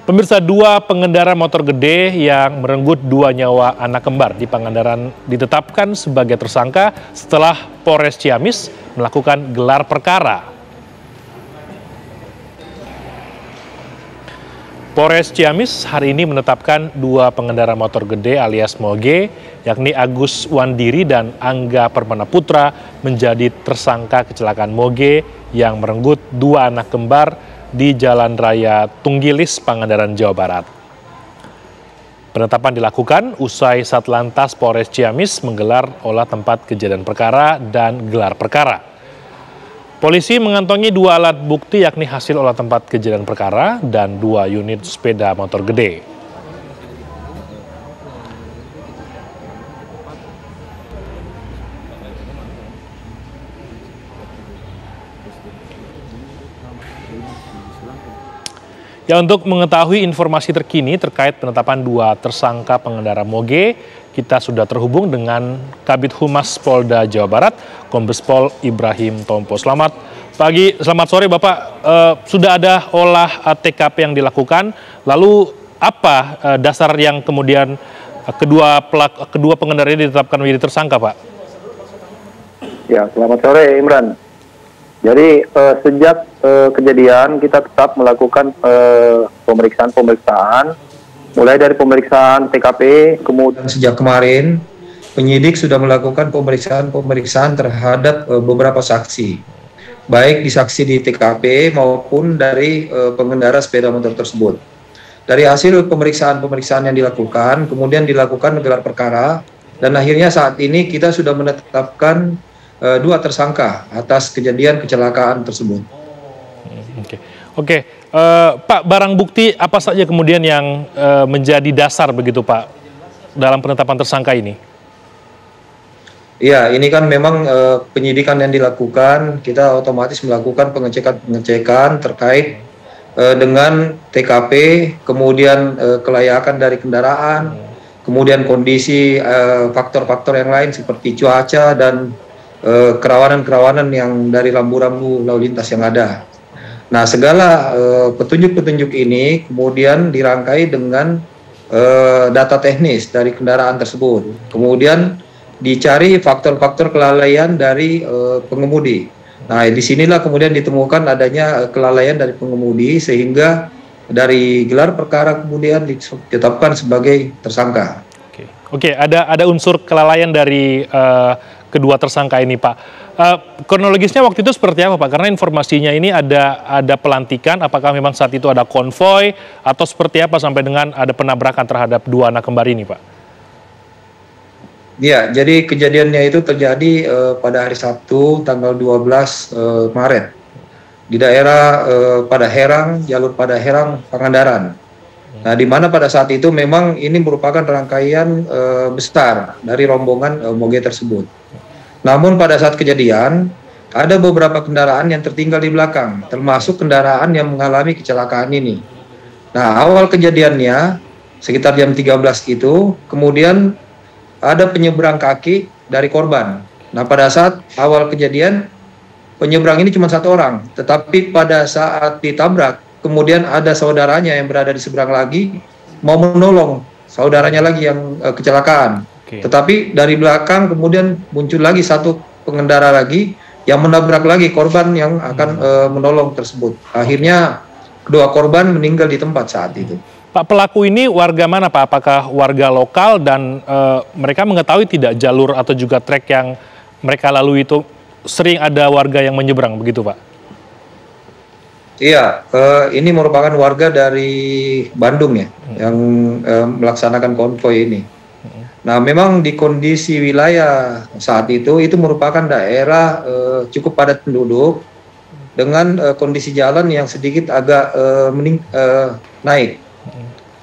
Pemirsa, dua pengendara motor gede yang merenggut dua nyawa anak kembar di Pangandaran ditetapkan sebagai tersangka setelah Polres Ciamis melakukan gelar perkara. Polres Ciamis hari ini menetapkan dua pengendara motor gede alias moge, yakni Agus Wandiri dan Angga Permana Putra menjadi tersangka kecelakaan moge yang merenggut dua anak kembar di Jalan Raya Tunggilis, Pangandaran, Jawa Barat. Penetapan dilakukan usai Satlantas Polres Ciamis menggelar olah tempat kejadian perkara dan gelar perkara. Polisi mengantongi dua alat bukti yakni hasil olah tempat kejadian perkara dan dua unit sepeda motor gede. Ya, untuk mengetahui informasi terkini terkait penetapan dua tersangka pengendara moge, kita sudah terhubung dengan Kabid Humas Polda Jawa Barat, Kombes Pol Ibrahim Tompo. Selamat sore Bapak. Sudah ada olah TKP yang dilakukan, lalu apa dasar yang kemudian kedua pengendara ini ditetapkan menjadi tersangka, Pak? Ya, selamat sore Imran. Jadi sejak kejadian kita tetap melakukan pemeriksaan, mulai dari pemeriksaan TKP, kemudian sejak kemarin penyidik sudah melakukan pemeriksaan terhadap beberapa saksi, baik di saksi di TKP maupun dari pengendara sepeda motor tersebut. Dari hasil pemeriksaan yang dilakukan, kemudian dilakukan gelar perkara, dan akhirnya saat ini kita sudah menetapkan dua tersangka atas kejadian kecelakaan tersebut. Oke. Pak, barang bukti apa saja kemudian yang menjadi dasar begitu Pak dalam penetapan tersangka ini? Iya, ini kan memang penyidikan yang dilakukan, kita otomatis melakukan pengecekan terkait dengan TKP, kemudian kelayakan dari kendaraan, kemudian kondisi faktor-faktor yang lain seperti cuaca dan kerawanan-kerawanan yang dari rambu-rambu lalu lintas yang ada. Nah, segala petunjuk-petunjuk ini kemudian dirangkai dengan data teknis dari kendaraan tersebut. Kemudian dicari faktor-faktor kelalaian dari pengemudi. Nah, disinilah kemudian ditemukan adanya kelalaian dari pengemudi sehingga dari gelar perkara kemudian ditetapkan sebagai tersangka. Oke, ada unsur kelalaian dari kedua tersangka ini, Pak. Kronologisnya waktu itu seperti apa, Pak? Karena informasinya ini ada pelantikan, apakah memang saat itu ada konvoy atau seperti apa sampai dengan ada penabrakan terhadap dua anak kembar ini, Pak? Ya, jadi kejadiannya itu terjadi pada hari Sabtu tanggal 12 Maret di daerah Padaherang, jalur Padaherang, Pangandaran. Nah, di mana pada saat itu memang ini merupakan rangkaian besar dari rombongan moge tersebut. Namun pada saat kejadian, ada beberapa kendaraan yang tertinggal di belakang, termasuk kendaraan yang mengalami kecelakaan ini. Nah, awal kejadiannya, sekitar jam 13 itu, kemudian ada penyeberang kaki dari korban. Nah, pada saat awal kejadian, penyeberang ini cuma satu orang, tetapi pada saat ditabrak, kemudian ada saudaranya yang berada di seberang lagi mau menolong saudaranya lagi yang kecelakaan. Tetapi dari belakang kemudian muncul lagi satu pengendara lagi yang menabrak lagi korban yang akan menolong tersebut. Akhirnya kedua korban meninggal di tempat saat itu. Pak, pelaku ini warga mana, Pak? Apakah warga lokal dan mereka mengetahui tidak jalur atau juga trek yang mereka lalui itu sering ada warga yang menyeberang begitu, Pak? Iya, ini merupakan warga dari Bandung ya, yang melaksanakan konvoy ini. Nah, memang di kondisi wilayah saat itu merupakan daerah cukup padat penduduk dengan kondisi jalan yang sedikit agak naik.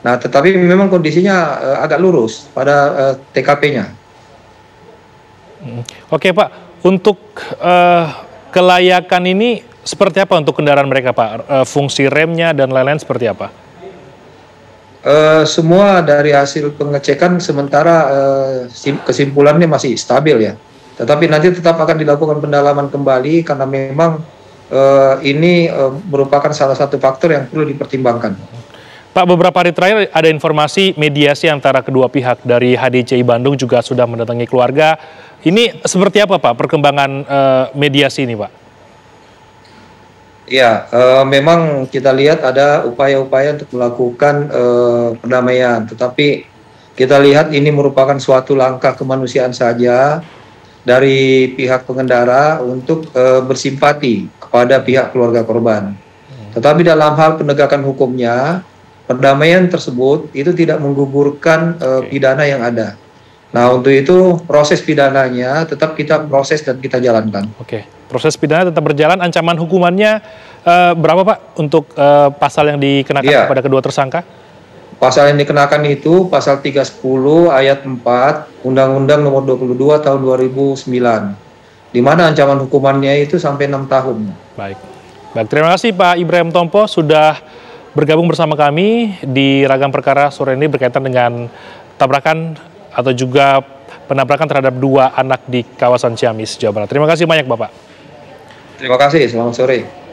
Nah, tetapi memang kondisinya agak lurus pada TKP-nya. Oke, Pak, untuk kelayakan ini seperti apa untuk kendaraan mereka, Pak? Fungsi remnya dan lain-lain seperti apa? Semua dari hasil pengecekan sementara kesimpulannya masih stabil ya. Tetapi nanti tetap akan dilakukan pendalaman kembali karena memang ini merupakan salah satu faktor yang perlu dipertimbangkan. Pak, beberapa hari terakhir ada informasi mediasi antara kedua pihak dari HDCI Bandung juga sudah mendatangi keluarga. Ini seperti apa Pak perkembangan mediasi ini Pak? Ya, memang kita lihat ada upaya-upaya untuk melakukan perdamaian, tetapi kita lihat ini merupakan suatu langkah kemanusiaan saja dari pihak pengendara untuk bersimpati kepada pihak keluarga korban. Tetapi dalam hal penegakan hukumnya, perdamaian tersebut itu tidak menggugurkan pidana yang ada. Nah, untuk itu proses pidananya tetap kita proses dan kita jalankan. Oke, proses pidana tetap berjalan. Ancaman hukumannya berapa Pak untuk pasal yang dikenakan kepada kedua tersangka? Pasal yang dikenakan itu pasal 310 ayat 4 Undang-Undang Nomor 22 Tahun 2009, di mana ancaman hukumannya itu sampai 6 tahun. Baik, terima kasih Pak Ibrahim Tompo sudah bergabung bersama kami di Ragam Perkara sore ini berkaitan dengan tabrakan atau juga penabrakan terhadap dua anak di kawasan Ciamis, Jawa Barat. Terima kasih banyak Bapak. Terima kasih, selamat sore.